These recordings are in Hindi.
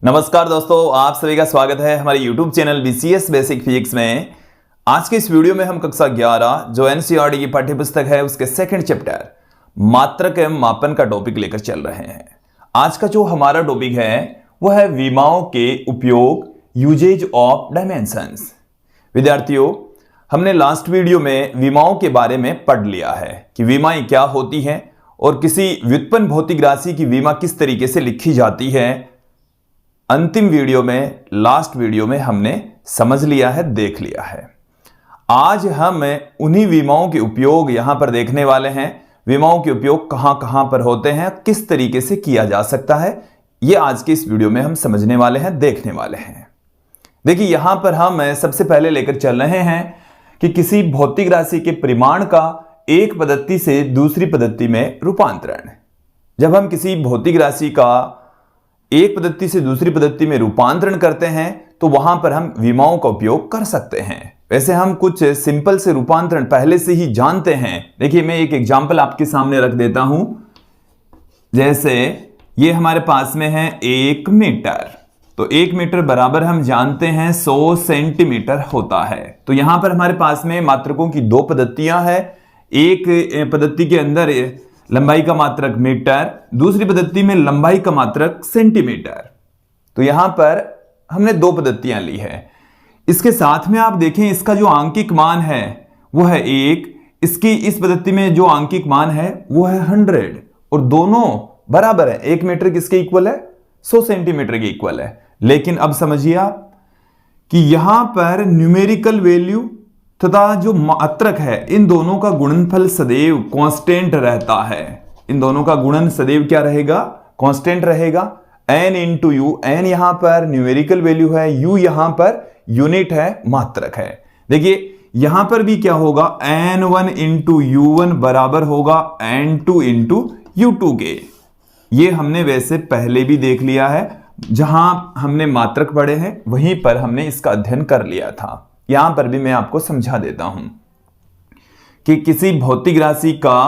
नमस्कार दोस्तों, आप सभी का स्वागत है हमारे YouTube channel BCS basic physics में। आज के इस वीडियो में हम कक्षा 11 जो NCERT की पाठ्यपुस्तक है उसके सेकंड चैप्टर मात्रक एवं मापन का टॉपिक लेकर चल रहे हैं। आज का जो हमारा टॉपिक है वह है विमाओं के उपयोग, यूजेज ऑफ डायमेंशंस। विद्यार्थियों, हमने लास्ट वीडियो में विमाओं के बारे में पढ़ लिया है कि विमाएं क्या होती हैं और किसी व्युत्पन्न भौतिक राशि की विमा किस तरीके से लिखी जाती है। अंतिम वीडियो में, लास्ट वीडियो में हमने समझ लिया है, देख लिया है। आज हम उन्हीं विमाओं के उपयोग यहां पर देखने वाले हैं। विमाओं के उपयोग कहां कहां पर होते हैं, किस तरीके से किया जा सकता है, यह आज के इस वीडियो में हम समझने वाले हैं, देखने वाले हैं। देखिए, यहां पर हम सबसे पहले लेकर चल रहे हैं कि किसी भौतिक राशि के परिमाण का एक पद्धति से दूसरी पद्धति में रूपांतरण। जब हम किसी भौतिक राशि का एक पद्धति से दूसरी पद्धति में रूपांतरण करते हैं तो वहां पर हम विमाओं का उपयोग कर सकते हैं। वैसे हम कुछ सिंपल से रूपांतरण पहले से ही जानते हैं। देखिए, मैं एक एग्जांपल आपके सामने रख देता हूं। जैसे ये हमारे पास में है 1 मीटर, तो 1 मीटर बराबर हम जानते हैं 100 सेंटीमीटर होता है। तो यहां पर हमारे पास में मात्रकों की दो पद्धतियां हैं। एक पद्धति के अंदर लंबाई का मात्रक मीटर, दूसरी पद्धति में लंबाई का मात्रक सेंटीमीटर। तो यहां पर हमने दो पद्धतियां ली है। इसके साथ में आप देखें, इसका जो आंकिक मान है वो है 1, इसकी इस पद्धति में जो आंकिक मान है वो है 100, और दोनों बराबर है। 1 मीटर किसके इक्वल है? 100 सेंटीमीटर के इक्वल है। लेकिन अब समझिए आप कि यहां पर न्यूमेरिकल वैल्यू तथा जो मात्रक है, इन दोनों का गुणनफल सदैव कांस्टेंट रहता है। इन दोनों का गुणन सदैव क्या रहेगा? कांस्टेंट रहेगा। n इंटू यू, n यहां पर न्यूमेरिकल वैल्यू है, u यहां पर यूनिट है, मात्रक है। देखिए, यहां पर भी क्या होगा? n1 इंटू u1 बराबर होगा n2 इंटू u2 के। ये हमने वैसे पहले भी देख लिया है, जहां हमने मात्रक पढ़े हैं वहीं पर हमने इसका अध्ययन कर लिया था। यहां पर भी मैं आपको समझा देता हूं कि किसी भौतिक राशि का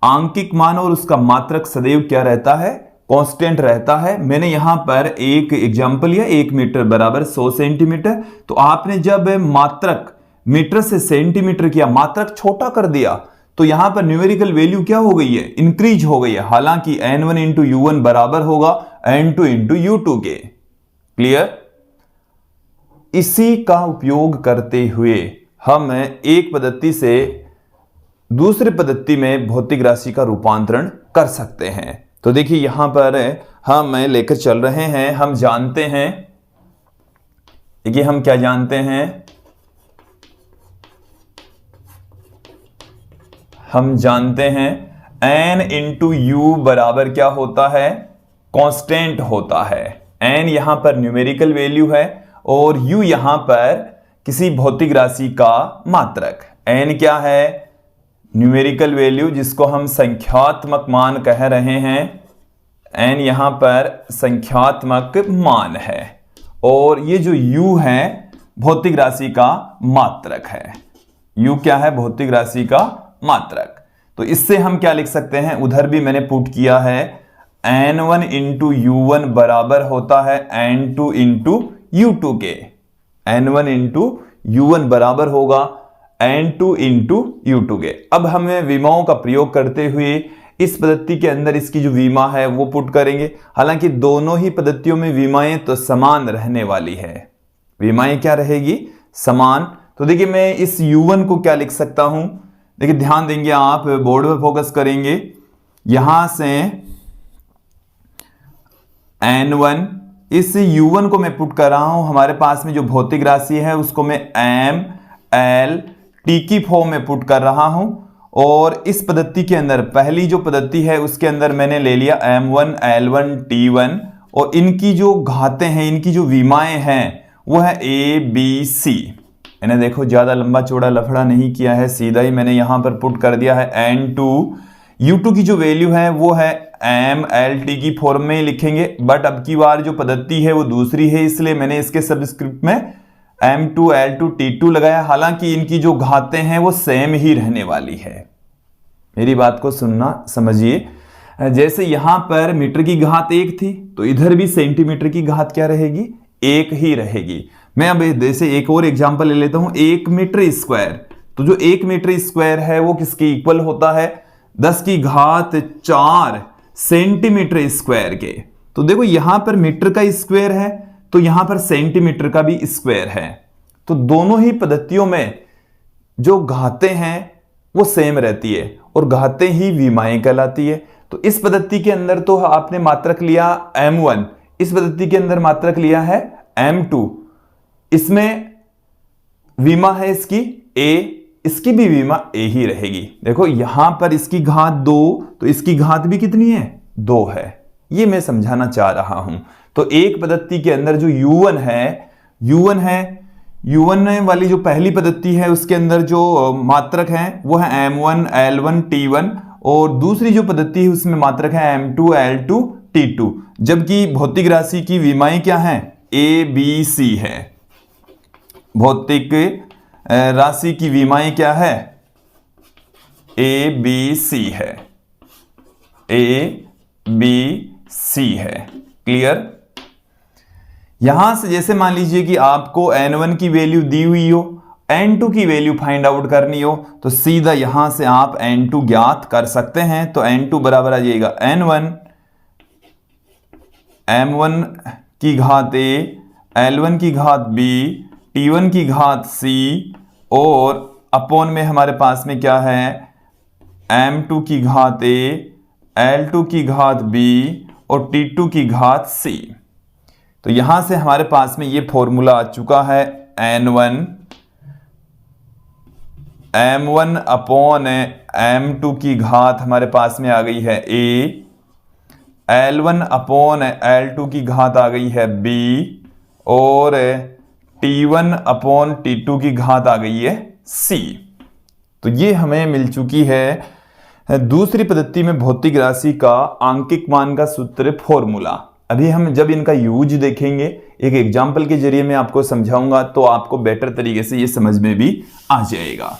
आंकिक मान और उसका मात्रक सदैव क्या रहता है? कांस्टेंट रहता है। मैंने यहां पर एक एग्जांपल लिया, 1 मीटर बराबर 100 सेंटीमीटर। तो आपने जब मात्रक मीटर से सेंटीमीटर किया, मात्रक छोटा कर दिया, तो यहां पर न्यूमेरिकल वैल्यू क्या हो गई है? इंक्रीज हो गई है। हालांकि n1 इंटू u1 बराबर होगा n2 इंटू u2 के। क्लियर? इसी का उपयोग करते हुए हम एक पद्धति से दूसरी पद्धति में भौतिक राशि का रूपांतरण कर सकते हैं। तो देखिए, यहां पर हम लेकर चल रहे हैं। हम जानते हैं, देखिए हम क्या जानते हैं? हम जानते हैं n इंटू यू बराबर क्या होता है? कांस्टेंट होता है। n यहां पर न्यूमेरिकल वैल्यू है और u यहां पर किसी भौतिक राशि का मात्रक। n क्या है? न्यूमेरिकल वैल्यू, जिसको हम संख्यात्मक मान कह रहे हैं। n यहां पर संख्यात्मक मान है और ये जो u है भौतिक राशि का मात्रक है। u क्या है? भौतिक राशि का मात्रक। तो इससे हम क्या लिख सकते हैं? उधर भी मैंने पुट किया है, n1 इंटू u1 बराबर होता है n2 इंटू u2 के। n1 इंटू u1 बराबर होगा n2 इंटू u2 के। अब हमें विमाओं का प्रयोग करते हुए इस पद्धति के अंदर इसकी जो विमा है वो पुट करेंगे। हालांकि दोनों ही पद्धतियों में विमाएं तो समान रहने वाली है। विमाएं क्या रहेगी? समान। तो देखिए, मैं इस u1 को क्या लिख सकता हूं? देखिए, ध्यान देंगे आप, बोर्ड पर फोकस करेंगे। यहां से n1, इस u1 को मैं पुट कर रहा हूं। हमारे पास में जो भौतिक राशि है उसको मैं m l t की फॉर्म में पुट कर रहा हूं। और इस पद्धति के अंदर पहली जो पद्धति है उसके अंदर मैंने ले लिया m1 l1 t1, और इनकी जो घातें हैं, इनकी जो विमाएं हैं वो है a b c। मैंने देखो ज्यादा लंबा चौड़ा लफड़ा नहीं किया है, सीधा ही मैंने यहां पर पुट कर दिया है n2। u2 की जो वैल्यू है वो है m l t की फॉर्म में ही लिखेंगे, बट अब की बार जो पद्धति है वो दूसरी है, इसलिए मैंने इसके सबस्क्रिप्ट में m2 l2 t2 लगाया। हालांकि इनकी जो घातें हैं वो सेम ही रहने वाली है। मेरी बात को सुनना, समझिए। जैसे यहां पर मीटर की घात 1 थी तो इधर भी सेंटीमीटर की घात क्या रहेगी, 1 ही रहेगी। मैं अब जैसे एक और एग्जांपल ले लेता हूं, 1 मीटर स्क्वायर। तो जो 1 मीटर स्क्वायर है वो किसके इक्वल होता है, 10 की घात 4 सेंटीमीटर स्क्वायर के। तो देखो यहां पर मीटर का स्क्वायर है तो यहां पर सेंटीमीटर का भी स्क्वायर है। तो दोनों ही पद्धतियों में जो घातें हैं वो सेम रहती है और घातें ही विमाएं कहलाती है। तो इस पद्धति के अंदर तो आपने मात्रक लिया m1, इस पद्धति के अंदर मात्रक लिया है m2। इसमें विमा है इसकी a, इसकी भी विमा a ही रहेगी। देखो यहां पर इसकी घात 2 तो इसकी घात भी कितनी है, 2 है। ये मैं समझाना चाह रहा हूं। तो एक पद्धति के अंदर जो u1 है वाली जो पहली पद्धति है उसके अंदर जो मात्रक है वो है m1 l1 t1, और दूसरी जो पद्धति है उसमें मात्रक है m2 l2 t2। जबकि भौतिक राशि की विमाएं क्या है, a b c है। भौतिक राशि की विमाएं क्या है, a b c है, a b c है। क्लियर। यहां से जैसे मान लीजिए कि आपको n1 की वैल्यू दी हुई हो, n2 की वैल्यू फाइंड आउट करनी हो, तो सीधा यहां से आप n2 ज्ञात कर सकते हैं। तो n2 बराबर आ जाएगा n1 m1 की घात a, l1 की घात b, t1 की घात c, और अपोन में हमारे पास में क्या है, m2 की घात a, l2 की घात b और t2 की घात c। तो यहां से हमारे पास में ये फॉर्मूला आ चुका है n1 m1 अपॉन m2 की घात हमारे पास में आ गई है a, l1 अपॉन l2 की घात आ गई है b, और t1 अपॉन t2 की घात आ गई है c। तो ये हमें मिल चुकी है दूसरी पद्धति में भौतिक राशि का आंकिक मान का सूत्र फॉर्मूला। अभी हम जब इनका यूज देखेंगे, एक एग्जाम्पल के जरिए मैं आपको समझाऊंगा तो आपको बेटर तरीके से ये समझ में भी आ जाएगा।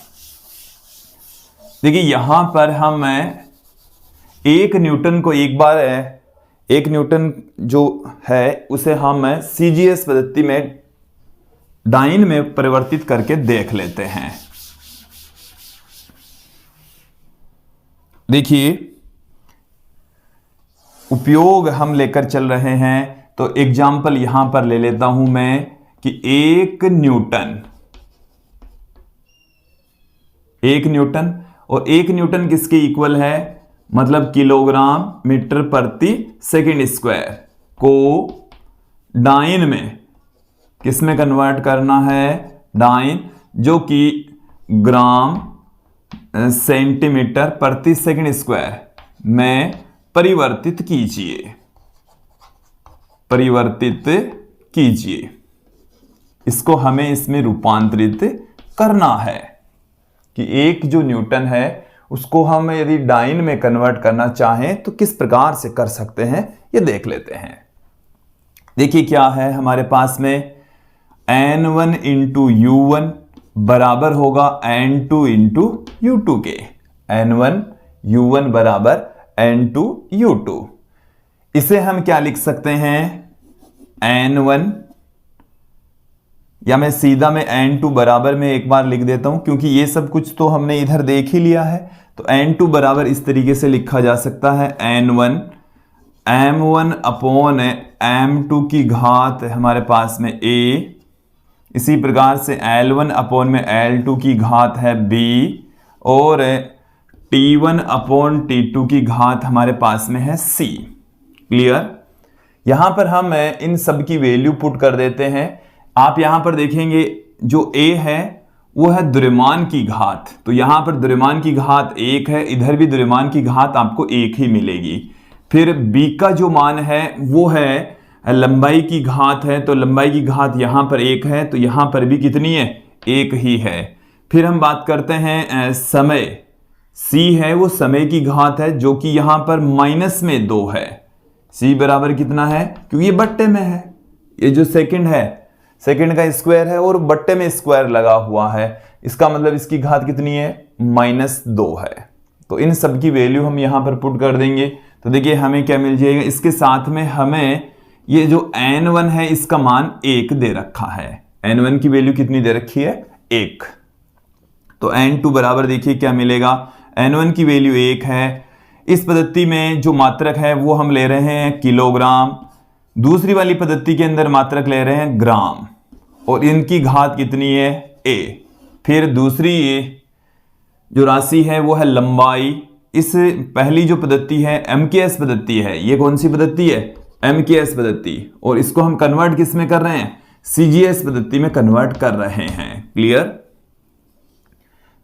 देखिए यहां पर हम 1 न्यूटन को एक बार 1 न्यूटन जो है उसे हम CGS पद्धति में डाइन में परिवर्तित करके देख लेते हैं। देखिए उपयोग हम लेकर चल रहे हैं, तो एग्जाम्पल यहां पर ले लेता हूं मैं कि 1 न्यूटन और 1 न्यूटन किसके इक्वल है, मतलब किलोग्राम मीटर प्रति सेकंड स्क्वायर को डाइन में किस में कन्वर्ट करना है, डाइन, जो कि ग्राम सेंटीमीटर प्रति सेकंड स्क्वायर में परिवर्तित कीजिए। इसको हमें इसमें रूपांतरित करना है कि 1 जो न्यूटन है उसको हम यदि डाइन में कन्वर्ट करना चाहें तो किस प्रकार से कर सकते हैं ये देख लेते हैं। देखिए क्या है हमारे पास में, n1 इंटू u1 बराबर होगा n2 इंटू u2 के। n1 u1 बराबर n2 u2। इसे हम क्या लिख सकते हैं, n1, या मैं सीधा में n2 बराबर में एक बार लिख देता हूं क्योंकि ये सब कुछ तो हमने इधर देख ही लिया है। तो n2 बराबर इस तरीके से लिखा जा सकता है n1 m1 अपॉन m2 की घात हमारे पास में a, इसी प्रकार से l1 अपॉन में l2 की घात है b, और t1 अपॉन t2 की घात हमारे पास में है c। क्लियर। यहां पर हम इन सब की वैल्यू पुट कर देते हैं। आप यहां पर देखेंगे जो a है वो है द्रव्यमान की घात, तो यहां पर द्रव्यमान की घात 1 है, इधर भी द्रव्यमान की घात आपको 1 ही मिलेगी। फिर b का जो मान है वो है लंबाई की घात है, तो लंबाई की घात यहां पर 1 है, तो यहां पर भी कितनी है, 1 ही है। फिर हम बात करते हैं समय, c है वो समय की घात है जो कि यहां पर माइनस में 2 है। c बराबर कितना है, क्योंकि ये बट्टे में है, ये जो सेकंड है सेकंड का स्क्वायर है और बट्टे में स्क्वायर लगा हुआ है, इसका मतलब इसकी घात कितनी है, -2 है। तो इन सब की वैल्यू हम यहां पर पुट कर देंगे तो देखिए हमें क्या मिल जाएगा, इसके साथ में हमें ये जो n1 है इसका मान 1 दे रखा है। n1 की वैल्यू कितनी दे रखी है, 1। तो n2 बराबर देखिए क्या मिलेगा, n1 की वैल्यू 1 है। इस पद्धति में जो मात्रक है वो हम ले रहे हैं किलोग्राम, दूसरी वाली पद्धति के अंदर मात्रक ले रहे हैं ग्राम, और इनकी घात कितनी है, a। फिर दूसरी जो राशि है वो है लंबाई। इस पहली जो पद्धति है MKS पद्धति है, ये कौन सी पद्धति है, MKS पद्धति, और इसको हम कन्वर्ट किस में कर रहे हैं, CGS पद्धति में कन्वर्ट कर रहे हैं। क्लियर।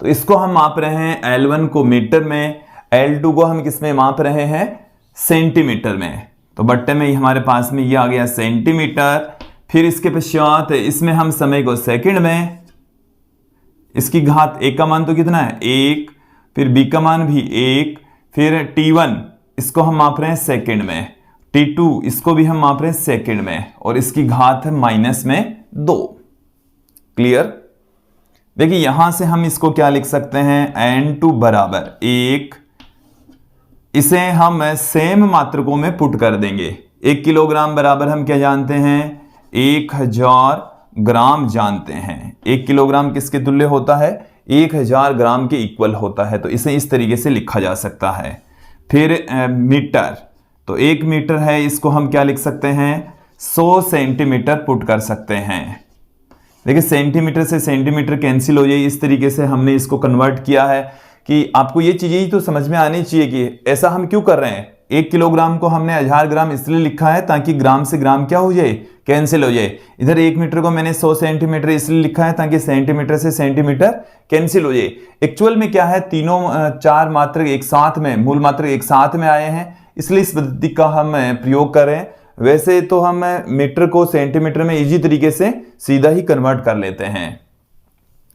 तो इसको हम माप रहे हैं L1 को मीटर में, L2 को हम किस में माप रहे हैं, सेंटीमीटर में। तो बट्टे में हमारे पास में ये आ गया सेंटीमीटर। फिर इसके पश्चात इसमें हम समय को सेकंड में, इसकी घात A का मान तो कितना है, 1, फिर B का मान भी 1, फिर T1 इसको हम माप रहे हैं सेकंड में, T2 इसको भी हम माप रहे हैं सेकंड में, और इसकी घात है माइनस में 2। क्लियर। देखिए यहां से हम इसको क्या लिख सकते हैं, n2 बराबर 1, इसे हम सेम मात्रकों में पुट कर देंगे। 1 किलोग्राम बराबर हम क्या जानते हैं, 1000 ग्राम जानते हैं। 1 किलोग्राम किसके तुल्य होता है, 1000 ग्राम के इक्वल होता है। तो इसे इस तरीके से लिखा जा सकता है। फिर मीटर, तो 1 मीटर है, इसको हम क्या लिख सकते हैं, 100 सेंटीमीटर पुट कर सकते हैं। देखिए सेंटीमीटर से सेंटीमीटर कैंसिल हो जाए, इस तरीके से हमने इसको कन्वर्ट किया है कि आपको ये चीजें ही तो समझ में आनी चाहिए कि ऐसा हम क्यों कर रहे हैं। 1 किलोग्राम को हमने 1000 ग्राम इसलिए लिखा है ताकि ग्राम से ग्राम क्या हो जाए, कैंसिल हो जाए। इधर 1 मीटर को मैंने 100 सेंटीमीटर इसलिए लिखा है ताकि सेंटीमीटर से सेंटीमीटर कैंसिल हो जाए। एक्चुअल में क्या है, तीनों 4 मात्रक एक साथ में, मूल मात्रक एक साथ में आए हैं, इसलिए इस पद्धति का हम प्रयोग कर रहे हैं। वैसे तो हम मीटर को सेंटीमीटर में इजी तरीके से सीधा ही कन्वर्ट कर लेते हैं।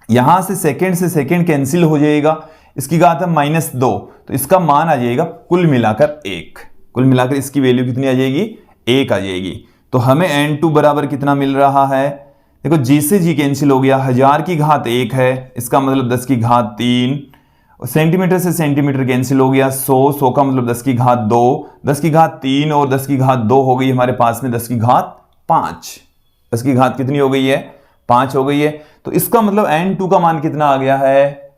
यहां से सेकंड कैंसिल हो जाएगा, इसकी घात है -2, तो इसका मान आ जाएगा कुल मिलाकर 1। कुल मिलाकर इसकी वैल्यू कितनी आ जाएगी, 1 आ जाएगी। तो हमें n2 बराबर कितना मिल रहा है, देखो g से g कैंसिल हो गया, 1000 की घात 1 है, इसका मतलब 10 की घात 3, और सेंटीमीटर से सेंटीमीटर कैंसिल हो गया, 100 का मतलब 10 की घात 2, 10 की घात 3 और 10 की घात 2 हो गई हमारे पास में 10 की घात 5। 10 की घात कितनी हो गई है, 5 हो गई है। तो इसका मतलब n2 का मान कितना आ गया है,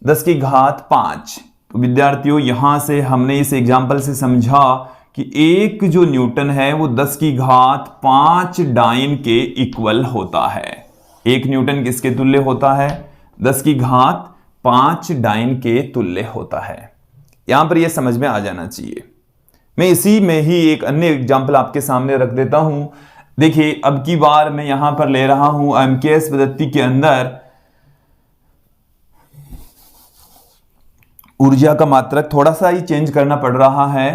10 की घात 5। तो विद्यार्थियों यहां से हमने इस एग्जाम्पल से समझा कि एक जो न्यूटन है वो 10 की घात 5 डाइन के इक्वल होता है। 1 न्यूटन किसके तुल्य होता है, 10 की घात 5 डाइन के तुल्य होता है। यहां पर यह समझ में आ जाना चाहिए। मैं इसी में ही एक अन्य एग्जाम्पल आपके सामने रख देता हूं। देखिए अब की बार मैं यहां पर ले रहा हूं MKS पद्धति के अंदर ऊर्जा का मात्रक थोड़ा सा ही चेंज करना पड़ रहा है।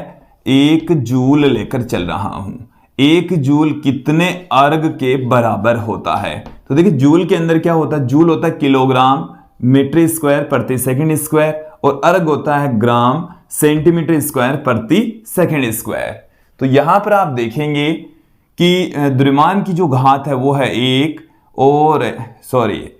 1 जूल लेकर चल रहा हूं। 1 जूल कितने अर्ग के बराबर होता है, तो देखिए जूल के अंदर क्या होता है, जूल होता है किलोग्राम मीटर स्क्वायर प्रति सेकंड स्क्वायर, और अर्ग होता है ग्राम सेंटीमीटर स्क्वायर प्रति सेकंड स्क्वायर। तो यहां पर आप देखेंगे कि द्रव्यमान की जो घात है वो है 1, और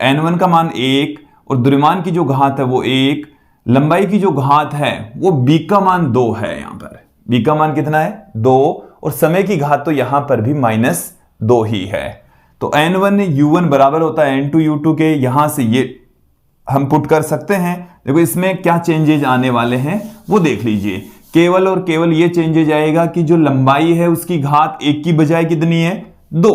n1 का मान 1, और द्रव्यमान की जो घात है वो 1, लंबाई की जो घात है वो b का मान 2 है। यहां पर b का मान कितना है, 2, और समय की घात तो यहां पर भी -2 ही है। तो n1 u1 बराबर होता है n2 u2 के। यहां से ये हम पुट कर सकते हैं। देखो इसमें क्या चेंजेज आने वाले हैं वो देख लीजिए। केवल और केवल ये चेंजेज आएगा कि जो लंबाई है उसकी घात 1 की बजाय कितनी है, 2।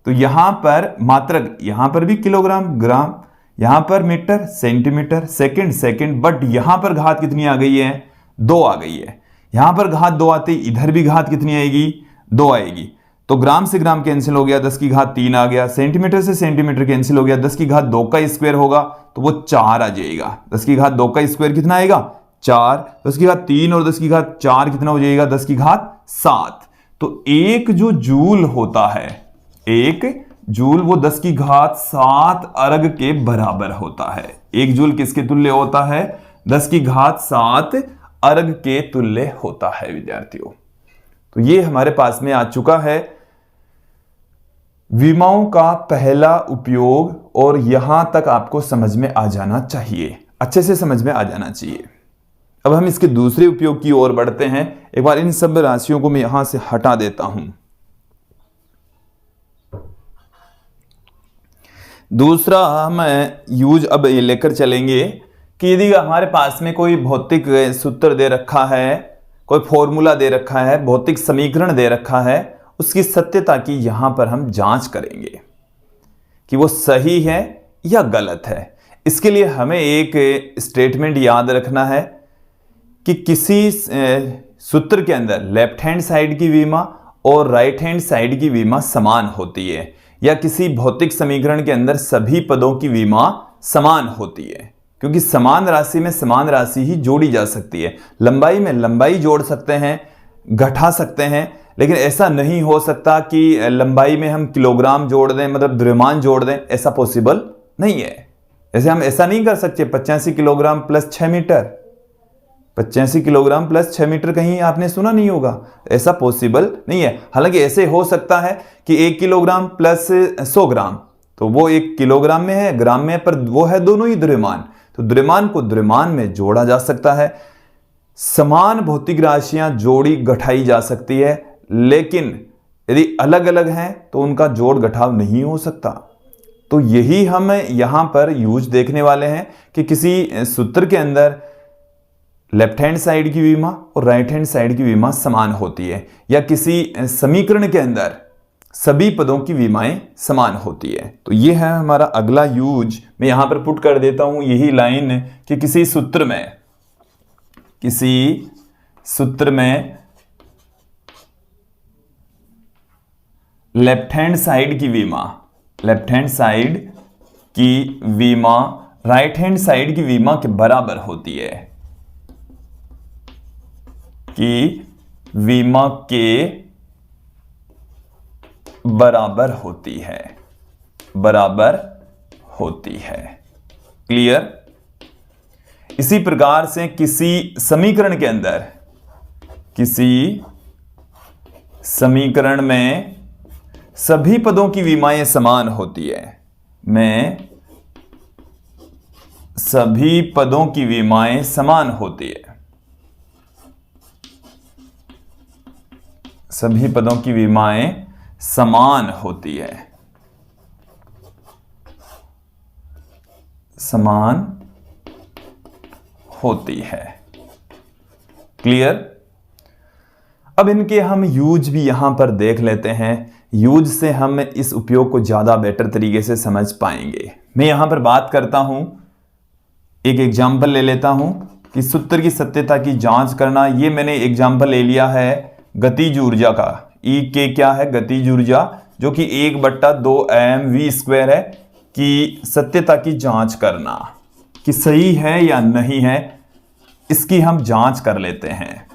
तो यहां पर मात्रक, यहां पर भी किलोग्राम ग्राम, यहां पर मीटर सेंटीमीटर सेकंड, बट यहां पर घात कितनी आ गई है, 2 आ गई है। यहां पर घात 2 आती, इधर भी घात कितनी आएगी, 2 आएगी। तो ग्राम से ग्राम कैंसिल हो गया, 10 की घात 3 आ गया। सेंटीमीटर से सेंटीमीटर कैंसिल हो गया, 10 की घात 2 का स्क्वायर होगा तो वो 4 आ जाएगा। 10 की घात 2 का स्क्वायर कितना आएगा, 4। 10 की घात 3 और 10 की घात 4 कितना हो जाएगा, 10 की घात 7। तो एक जो जूल होता है, 1 जूल वो 10 की घात 7 अर्ग के बराबर होता है। 1 जूल किसके तुल्य होता है, 10 की घात 7 अर्ग के तुल्य होता है विद्यार्थियों। तो ये हमारे पास में आ चुका है विमाओं का पहला उपयोग, और यहां तक आपको समझ में आ जाना चाहिए, अच्छे से समझ में आ जाना चाहिए। अब हम इसके दूसरे उपयोग की ओर बढ़ते हैं। एक बार इन सब राशियों को मैं यहां से हटा देता हूं। दूसरा हम यूज अब ये लेकर चलेंगे कि यदि हमारे पास में कोई भौतिक सूत्र दे रखा है, कोई फॉर्मूला दे रखा है, भौतिक समीकरण दे रखा है, उसकी सत्यता की यहां पर हम जांच करेंगे कि वो सही है या गलत है। इसके लिए हमें एक स्टेटमेंट याद रखना है कि किसी सूत्र के अंदर लेफ्ट हैंड साइड की विमा और राइट हैंड साइड की विमा समान होती है, या किसी भौतिक समीकरण के अंदर सभी पदों की विमा समान होती है, क्योंकि समान राशि में समान राशि ही जोड़ी जा सकती है। लंबाई में लंबाई जोड़ सकते हैं, घटा सकते हैं, लेकिन ऐसा नहीं हो सकता कि लंबाई में हम किलोग्राम जोड़ दें, मतलब द्रव्यमान जोड़ दें, ऐसा पॉसिबल नहीं है। ऐसे हम ऐसा नहीं कर सकते 85 kilogram plus 6 metre, 85 kilogram plus 6 metre कहीं आपने सुना नहीं होगा, ऐसा पॉसिबल नहीं है। हालांकि ऐसे हो सकता है कि 1 किलोग्राम प्लस 100 ग्राम, तो वो 1 किलोग्राम में है, ग्राम में, पर वो है दोनों ही द्रव्यमान, तो द्रव्यमान को द्रव्यमान में जोड़ा जा सकता है। समान भौतिक राशियां जोड़ी घटाई जा सकती है, लेकिन यदि अलग अलग हैं तो उनका जोड़ घटाव नहीं हो सकता। तो यही हम यहां पर यूज देखने वाले हैं कि किसी सूत्र के अंदर लेफ्ट हैंड साइड की विमा और राइट हैंड साइड की विमा समान होती है, या किसी समीकरण के अंदर सभी पदों की विमाएं समान होती है। तो ये है हमारा अगला यूज। मैं यहां पर पुट कर देता हूं यही लाइन कि किसी सूत्र में लेफ्ट हैंड साइड की विमा राइट हैंड साइड की विमा के बराबर होती है, कि विमा के बराबर होती है। क्लियर? इसी प्रकार से किसी समीकरण में सभी पदों की विमाएं समान होती है। सभी पदों की विमाएं समान होती है। सभी पदों की विमाएं समान होती है। क्लियर? अब इनके हम यूज भी यहां पर देख लेते हैं। यूज से हम इस उपयोग को ज्यादा बेटर तरीके से समझ पाएंगे। मैं यहां पर बात करता हूं, एक एग्जाम्पल ले लेता हूं कि सूत्र की सत्यता की जांच करना। ये मैंने एग्जाम्पल ले लिया है गतिज ऊर्जा का। ई के क्या है? गतिज ऊर्जा, जो कि 1/2 mv² है, कि सत्यता की जांच करना कि सही है या नहीं है, इसकी हम जांच कर लेते हैं।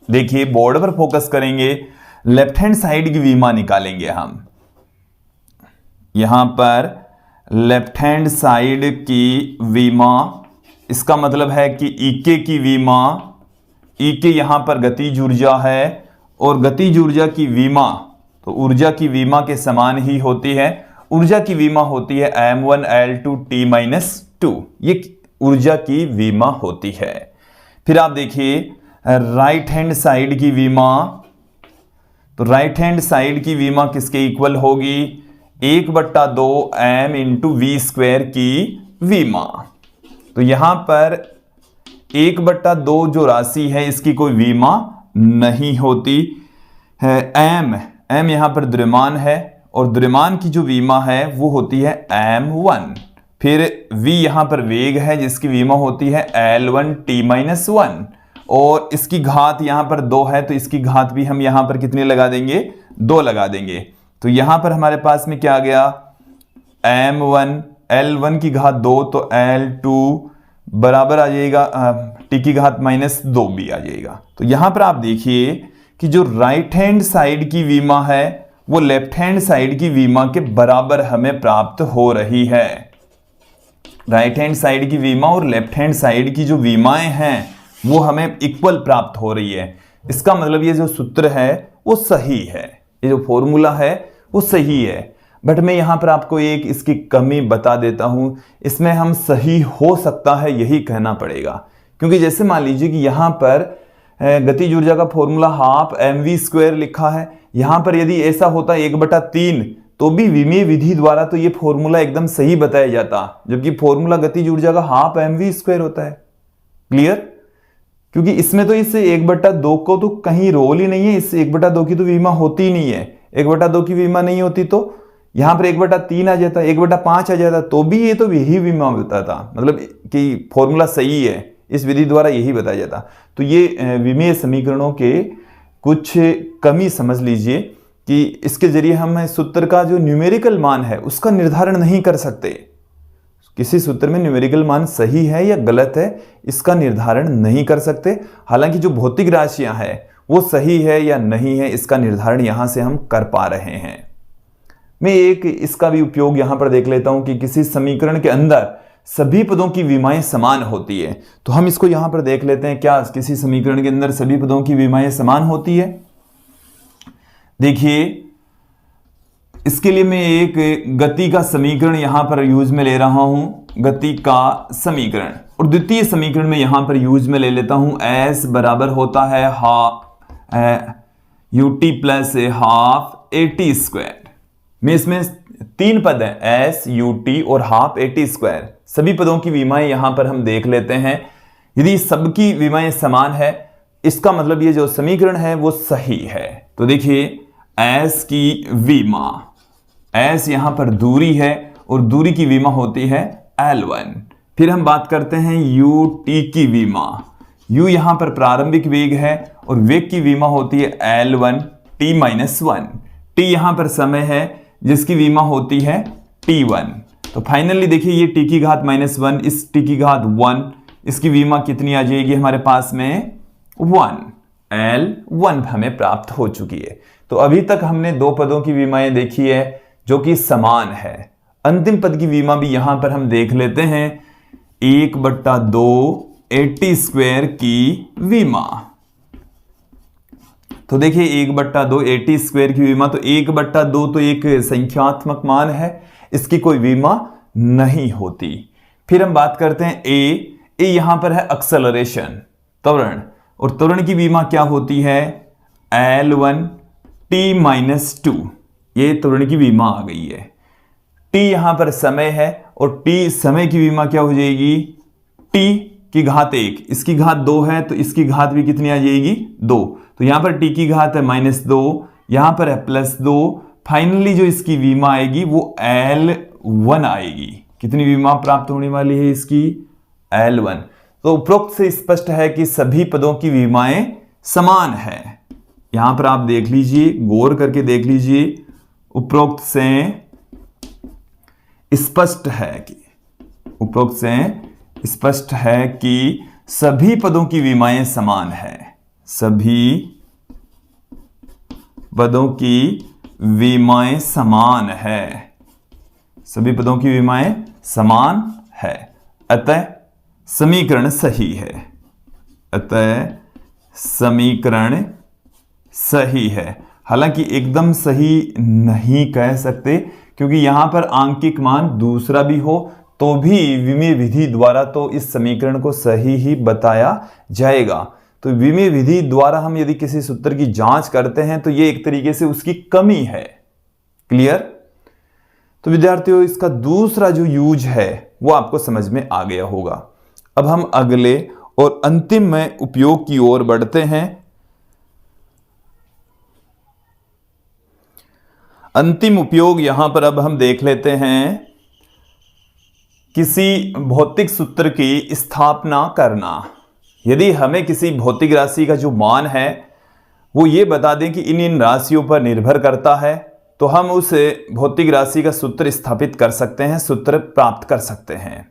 देखिए बोर्ड पर फोकस करेंगे, लेफ्ट हैंड साइड की विमा निकालेंगे हम। यहां पर लेफ्ट हैंड साइड की विमा, इसका मतलब है कि ईके की विमा, ईके यहां पर गतिज ऊर्जा है, और गतिज ऊर्जा की विमा तो ऊर्जा की विमा के समान ही होती है। ऊर्जा की विमा होती है m1L2T-2, ये ऊर्जा की विमा होती है। फिर आप देखिए राइट हैंड साइड की विमा, तो राइट हैंड साइड की विमा किसके इक्वल होगी? 1/2 m × v² की विमा। तो यहां पर 1/2 जो राशि है इसकी कोई विमा नहीं होती है। m यहां पर द्रव्यमान है, और द्रव्यमान की जो विमा है वो होती है m1। फिर v यहां पर वेग है जिसकी विमा होती है L1T-1, और इसकी घात यहां पर 2 है, तो इसकी घात भी हम यहां पर कितने लगा देंगे? 2 लगा देंगे। तो यहां पर हमारे पास में क्या आ गया? m1, L1 की घात 2, तो L2 बराबर आ जाएगा t की घात -2 भी आ जाएगा। तो यहां पर आप देखिए कि जो राइट हैंड साइड की विमा है वो लेफ्ट हैंड साइड की विमा के बराबर हमें प्राप्त हो रही है। राइट हैंड साइड की विमा और लेफ्ट हैंड साइड की जो विमाएं हैं वो हमें इक्वल प्राप्त हो रही है। इसका मतलब ये जो सूत्र है वो सही है, ये जो फॉर्मूला है वो सही है। बट मैं यहां पर आपको एक इसकी कमी बता देता हूं, इसमें हम सही हो सकता है यही कहना पड़ेगा, क्योंकि जैसे मान लीजिए कि यहां पर गतिज ऊर्जा का फॉर्मूला हाफ mv² लिखा है, यहां पर यदि ऐसा होता 1/3 तो भी विमीय विधि द्वारा तो ये फॉर्मूला एकदम सही बताया जाता, जबकि फॉर्मूला गतिज ऊर्जा का हाफ mv² होता है। क्लियर? क्योंकि इसमें तो इस 1/2 को तो कहीं रोल ही नहीं है, इस 1/2 की तो विमा होती ही नहीं है। 1/2 की विमा नहीं होती तो यहां पर 1/3 आ जाता, 1/5 आ जाता, तो भी ये तो यही विमा बताता, मतलब कि फॉर्मूला सही है, इस विधि द्वारा यही बताया जाता। तो ये विमीय समीकरणों के कुछ कमी समझ लीजिए कि इसके जरिए हम सूत्र का जो न्यूमेरिकल मान है उसका निर्धारण नहीं कर सकते। किसी सूत्र में न्यूमेरिकल मान सही है या गलत है इसका निर्धारण नहीं कर सकते, हालांकि जो भौतिक राशियां हैं वो सही है या नहीं है इसका निर्धारण यहां से हम कर पा रहे हैं। मैं एक इसका भी उपयोग यहां पर देख लेता हूं कि किसी समीकरण के अंदर सभी पदों की विमाएं समान होती है, तो हम इसको यहां पर देख लेते हैं। क्या किसी समीकरण के अंदर सभी पदों की विमाएं समान होती है? देखिए, इसके लिए मैं एक गति का समीकरण यहां पर यूज में ले रहा हूं, गति का समीकरण, और द्वितीय समीकरण में यहां पर यूज में ले लेता हूं s बराबर होता है ut प्लस हाफ at²। मैं इसमें 3 पद है s ut और हाफ at², सभी पदों की विमाएं यहां पर हम देख लेते हैं। यदि सबकी विमाएं समान है इसका मतलब ये जो समीकरण है वो सही है। तो देखिए s की विमा, s यहां पर दूरी है और दूरी की विमा होती है L1। फिर हम बात करते हैं ut की विमा, u यहां पर प्रारंभिक वेग है और वेग की विमा होती है L1 t-1। t यहां पर समय है जिसकी विमा होती है t1। तो फाइनली देखिए ये t की घात -1, इस t की घात 1, इसकी विमा कितनी आ जाएगी हमारे पास में 1, L1 हमें प्राप्त हो चुकी है। तो अभी तक हमने 2 पदों की विमाएं देखी है जो कि समान है। अंतिम पद की विमा भी यहां पर हम देख लेते हैं, 1/2 at² की विमा। तो देखिए 1/2 at² की विमा, तो 1/2 तो एक संख्यात्मक मान है, इसकी कोई विमा नहीं होती। फिर हम बात करते हैं a यहां पर है एक्सेलरेशन, त्वरण, और त्वरण की विमा क्या होती है L1 t-2। ये त्वरण की विमा आ गई है। t यहां पर समय है और t समय की विमा क्या हो जाएगी t की घात 1, इसकी घात 2 है तो इसकी घात भी कितनी आ जाएगी 2। तो यहां पर t की घात है -2, यहां पर है +2। फाइनली जो इसकी विमा आएगी वो L1 आएगी। कितनी विमा प्राप्त होने वाली है इसकी L1। तो उपरोक्त से स्पष्ट है कि सभी पदों की विमाएं समान है। यहां पर आप देख लीजिए, गौर करके देख लीजिए, उपरोक्त से स्पष्ट है कि सभी पदों की विमाएं समान है। सभी पदों की विमाएं समान है, सभी पदों की विमाएं समान है, अतः समीकरण सही है। अतः समीकरण सही है। हालांकि एकदम सही नहीं कह सकते, क्योंकि यहां पर आंकिक मान दूसरा भी हो तो भी विमीय विधि द्वारा तो इस समीकरण को सही ही बताया जाएगा। तो विमीय विधि द्वारा हम यदि किसी सूत्र की जांच करते हैं तो ये एक तरीके से उसकी कमी है। क्लियर? तो विद्यार्थियों, इसका दूसरा जो यूज है वो आपको समझ में आ गया होगा। अब हम अगले और अंतिम में उपयोग की ओर बढ़ते हैं। अंतिम उपयोग यहां पर अब हम देख लेते हैं, किसी भौतिक सूत्र की स्थापना करना। यदि हमें किसी भौतिक राशि का जो मान है वो ये बता दें कि इन राशियों पर निर्भर करता है, तो हम उस भौतिक राशि का सूत्र स्थापित कर सकते हैं, सूत्र प्राप्त कर सकते हैं।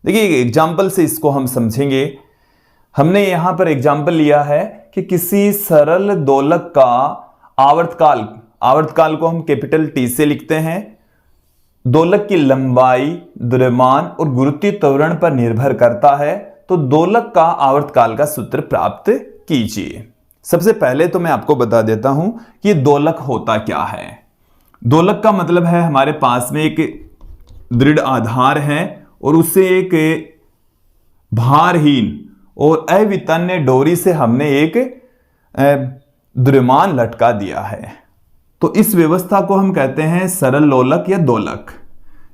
देखिए एग्जाम्पल से इसको हम समझेंगे। हमने यहां पर एग्जाम्पल लिया है कि किसी सरल दोलक का आवर्तकाल को हम कैपिटल T से लिखते हैं। दोलक की लंबाई, द्रव्यमान और गुरुत्वीय त्वरण पर निर्भर करता है, तो दोलक का आवर्तकाल का सूत्र प्राप्त कीजिए। सबसे पहले तो मैं आपको बता देता हूं कि दोलक होता क्या है। दोलक का मतलब है हमारे पास में एक दृढ़ आधार है और उससे एक भारहीन और अवितन्य डोरी से हमने एक द्रव्यमान लटका दिया है। तो इस व्यवस्था को हम कहते हैं सरल लोलक या दोलक।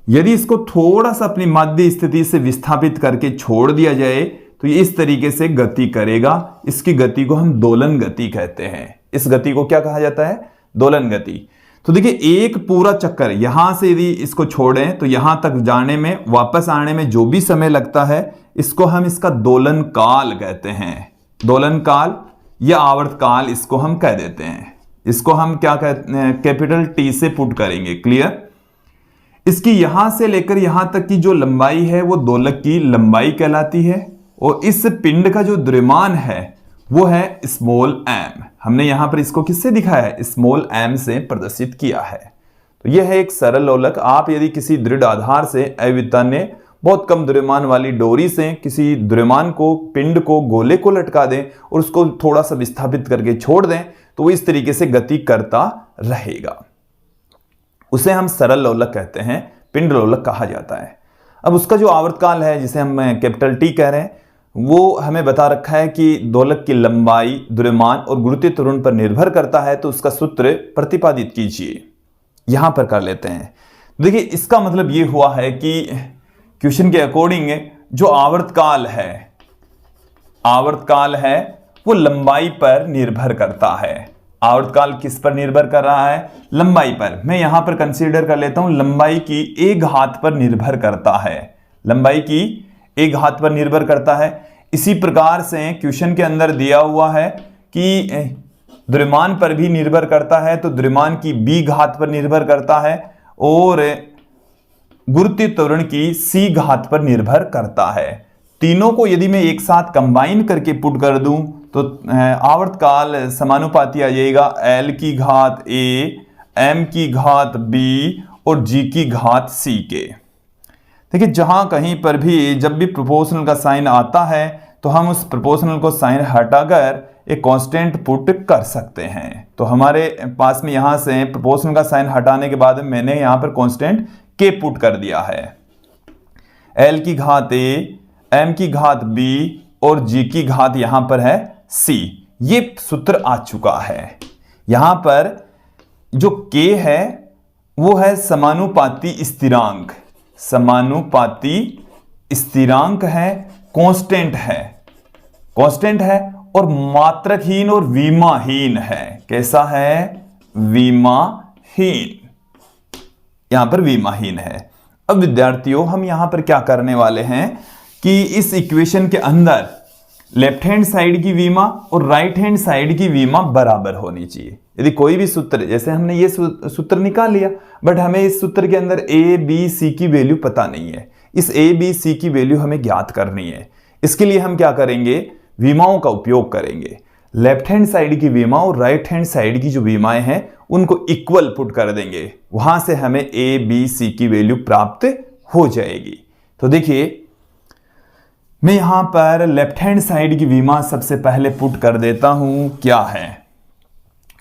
यदि इसको थोड़ा सा अपनी माध्य स्थिति से विस्थापित करके छोड़ दिया जाए तो ये इस तरीके से गति करेगा। इसकी गति को हम दोलन गति कहते हैं। इस गति को क्या कहा जाता है? दोलन गति। तो देखिए, एक पूरा चक्कर यहां से यदि इसको छोड़ें तो यहां तक जाने में, वापस आने में जो भी समय लगता है, इसको हम इसका दोलन काल कहते हैं। दोलन काल या आवर्त काल इसको हम कह देते हैं। इसको हम क्या कहते हैं? कैपिटल टी से पुट करेंगे। क्लियर? इसकी यहां से लेकर यहां तक की जो लंबाई है वो दोलक की लंबाई कहलाती है, और इस पिंड का जो द्रव्यमान है वो है स्मॉल एम। हमने यहां पर इसको किससे दिखाया है? स्मॉल एम से प्रदर्शित किया है। तो यह है एक सरल लोलक। आप यदि किसी दृढ़ आधार से अवितन्य बहुत कम द्रव्यमान वाली डोरी से किसी द्रव्यमान को, पिंड को, गोले को लटका दें और उसको थोड़ा सा विस्थापित करके छोड़ दें तो वो इस तरीके से गति करता रहेगा। उसे हम सरल लोलक कहते हैं, पिंड लोलक कहा जाता है। अब उसका जो आवर्तकाल है, जिसे हम कैपिटल टी कह रहे हैं, वो हमें बता रखा है कि दोलक की लंबाई द्रव्यमान और गुरुत्वीय त्वरण पर निर्भर करता है। तो उसका सूत्र प्रतिपादित कीजिए। यहां पर कर लेते हैं। देखिए, इसका मतलब ये हुआ है कि क्वेश्चन के अकॉर्डिंग जो आवर्तकाल है वो लंबाई पर निर्भर करता है। आवर्तकाल किस पर निर्भर कर रहा है? लंबाई पर। मैं यहां पर कंसीडर कर लेता हूं लंबाई की एक घात पर निर्भर करता है। लंबाई की एक घात पर निर्भर करता है। इसी प्रकार से क्वेश्चन के अंदर दिया हुआ है कि द्रव्यमान पर भी निर्भर करता है, तो द्रव्यमान की b घात पर निर्भर करता है, और गुरुत्वीय त्वरण की c घात पर निर्भर करता है। तीनों को यदि मैं एक साथ कंबाइन करके पुट कर दूं तो आवर्तकाल समानुपाती आ जाएगा l की घात a, m की घात b और g की घात c के। देखिए, जहां कहीं पर भी जब भी प्रोपोर्शनल का साइन आता है तो हम उस प्रोपोर्शनल को साइन हटाकर एक कांस्टेंट पुट कर सकते हैं। तो हमारे पास में यहां से प्रोपोर्शनल का साइन हटाने के बाद मैंने यहां पर कांस्टेंट के पुट कर दिया है। l की घात a, m की घात b और g की घात यहां पर है c। ये सूत्र आ चुका है। यहां पर जो k है वो है समानुपाती स्थिरांक। समानुपाती स्थिरांक है, कांस्टेंट है और मात्रकहीन और विमाहीन है। कैसा है? विमाहीन। यहां पर विमाहीन है। अब विद्यार्थियों, हम यहां पर क्या करने वाले हैं कि इस इक्वेशन के अंदर लेफ्ट हैंड साइड की विमा और राइट हैंड साइड की विमा बराबर होनी चाहिए। यदि कोई भी सूत्र, जैसे हमने ये सूत्र निकाल लिया, बट हमें इस सूत्र के अंदर a, b, c की वैल्यू पता नहीं है। इस a, b, c की वैल्यू हमें ज्ञात करनी है। इसके लिए हम क्या करेंगे? विमाओं का उपयोग करेंगे। लेफ्ट हैंड साइड की विमा और राइट हैंड साइड की जो विमाएं हैं उनको इक्वल पुट कर देंगे। वहां से हमें a, b, c की वैल्यू प्राप्त हो जाएगी। तो देखिए, मैं यहां पर लेफ्ट हैंड साइड की विमा सबसे पहले पुट कर देता हूं। क्या है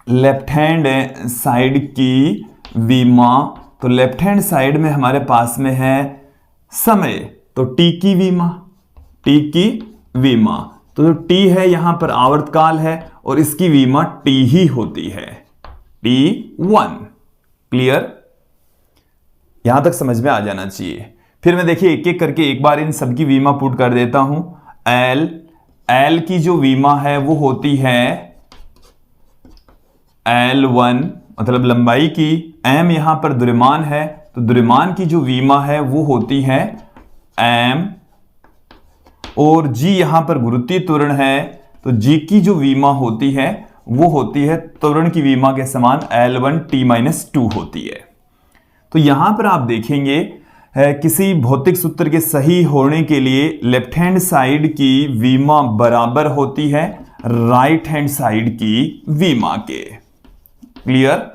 लेफ्ट हैंड साइड की विमा? तो लेफ्ट हैंड साइड में हमारे पास में है समय, तो t की विमा। तो जो t है यहां पर आवर्तकाल है और इसकी विमा t ही होती है, t1। क्लियर? यहां तक समझ में आ जाना चाहिए। फिर मैं देखिए एक एक करके एक बार इन सबकी विमा पुट कर देता हूं। L की जो विमा है वो होती है L1, मतलब लंबाई की। M यहां पर द्रव्यमान है, तो द्रव्यमान की जो विमा है वो होती है M, और G यहां पर गुरुत्वीय त्वरण है, तो G की जो विमा होती है वो होती है त्वरण की विमा के समान L1t-2 होती है। तो यहां पर आप देखेंगे किसी भौतिक सूत्र के सही होने के लिए लेफ्ट हैंड साइड की विमा बराबर होती है राइट हैंड साइड की विमा के। क्लियर?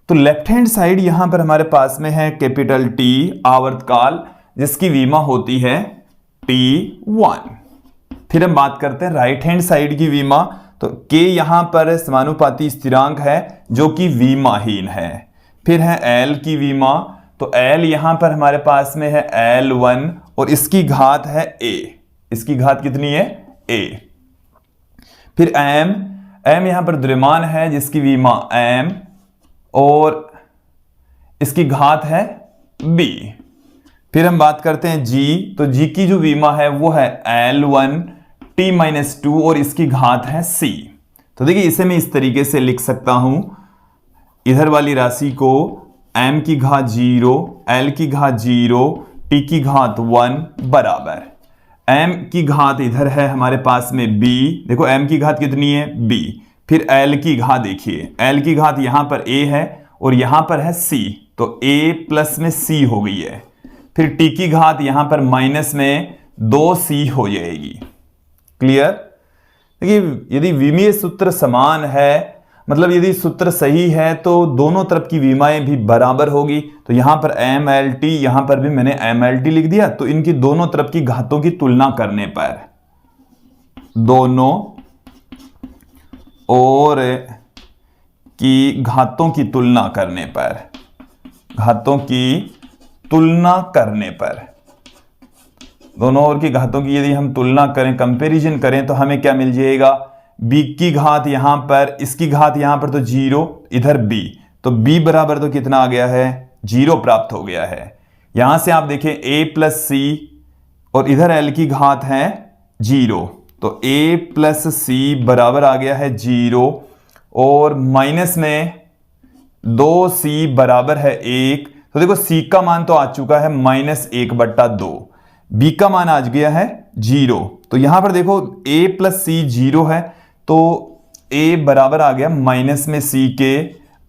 तो लेफ्ट हैंड साइड यहां पर हमारे पास में है कैपिटल T आवर्तकाल, जिसकी विमा होती है T1। फिर हम बात करते हैं राइट हैंड साइड की विमा। तो K यहां पर समानुपाती स्थिरांक है जो कि विमाहीन है। फिर है L की विमा, तो L यहां पर हमारे पास में है L1 और इसकी घात है A। इसकी घात कितनी है a। फिर m यहां पर द्रव्यमान है जिसकी विमा m और इसकी घात है b। फिर हम बात करते हैं g, तो g की जो विमा है वो है L1 T-2 और इसकी घात है c। तो देखिए इसे मैं इस तरीके से लिख सकता हूं, इधर वाली राशि को m की घात 0, L की घात 0, T की घात 1 बराबर m की घात इधर है हमारे पास में b। देखो m की घात कितनी है b। फिर L की घात देखिए, L की घात यहां पर a है और यहां पर है c, तो a प्लस में c हो गई है। फिर t की घात यहां पर माइनस में 2c हो जाएगी। क्लियर। देखिए यदि विमीय सूत्र समान है, मतलब यदि सूत्र सही है तो दोनों तरफ की विमाएं भी बराबर होगी। तो यहां पर MLT, यहां पर भी मैंने MLT लिख दिया। तो इनकी दोनों तरफ की घातों की तुलना करने पर, दोनों और की घातों की तुलना करने पर, घातों की तुलना करने पर, दोनों ओर की घातों की यदि हम तुलना करें, कंपैरिजन करें, तो हमें क्या मिल जाएगा, b की घात यहां पर, इसकी घात यहां पर तो 0, इधर b, तो b बराबर तो कितना आ गया है 0 प्राप्त हो गया है। यहां से आप देखें a प्लस c और इधर l की घात है 0, तो a प्लस c बराबर आ गया है 0 और माइनस में 2c बराबर है 1। तो देखो c का मान तो आ चुका है -1/2, b का मान आ गया है 0। तो यहां पर देखो a प्लस c 0 है, तो a बराबर आ गया माइनस में c के,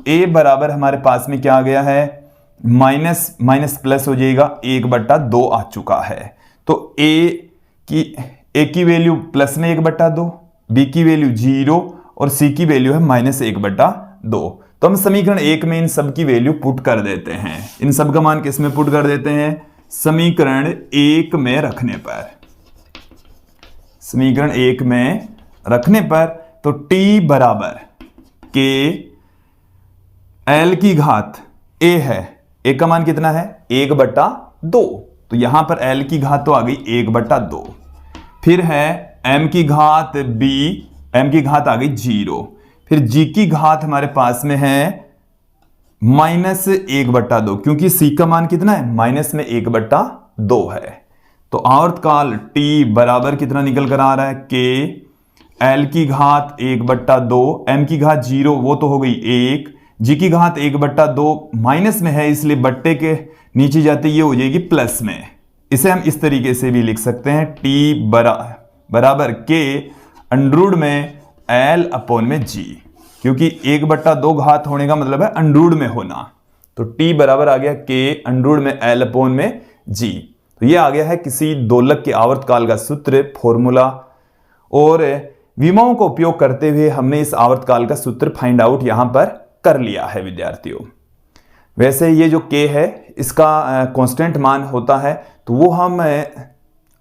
a बराबर हमारे पास में क्या आ गया है माइनस माइनस प्लस हो जाएगा 1/2 आ चुका है। तो a की वैल्यू प्लस में 1/2, b की वैल्यू 0 और c की वैल्यू है -1/2। तो हम समीकरण 1 में इन सब की वैल्यू पुट कर देते हैं। इन सब का मान किस में पुट कर देते हैं, समीकरण 1 में रखने पर, समीकरण 1 में रखने पर, तो t बराबर k, L की घात a है, a का मान कितना है 1/2, तो यहां पर L की घात तो आ गई 1/2। फिर है m की घात b, m की घात आ गई 0। फिर g की घात हमारे पास में है -1/2, क्योंकि c का मान कितना है -1/2 है। तो आवर्तकाल t बराबर कितना निकल कर आ रहा है k, L की घात 1/2, m की घात 0 वो तो हो गई 1, g की घात 1/2 माइनस में है इसलिए बट्टे के नीचे जाते ये हो जाएगी प्लस में। इसे हम इस तरीके से भी लिख सकते हैं, t बराबर k अंडरूट में L में g, क्योंकि 1/2 घात होने का मतलब है अंडरूट में होना। तो t बराबर आ गया k अंडरूट में L में g। तो ये आ गया है किसी दोलक के आवर्तकाल का सूत्र, फॉर्मूला, और विमाओं का उपयोग करते हुए हमने इस आवर्तकाल का सूत्र फाइंड आउट यहां पर कर लिया है विद्यार्थियों। वैसे ये जो k है इसका कांस्टेंट मान होता है, तो वो हम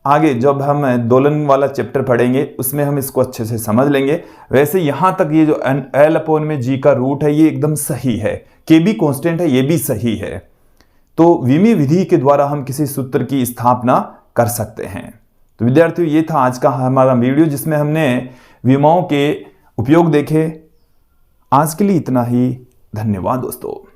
आगे जब हम दोलन वाला चैप्टर पढ़ेंगे उसमें हम इसको अच्छे से समझ लेंगे। वैसे यहां तक ये जो L में g का रूट है ये एकदम सही है, k भी कांस्टेंट है, ये भी सही है। तो विमीय विधि के द्वारा हम किसी सूत्र की स्थापना कर सकते हैं। तो विद्यार्थियों ये था आज का हमारा वीडियो जिसमें हमने विमाओं के उपयोग देखे। आज के लिए इतना ही, धन्यवाद दोस्तों।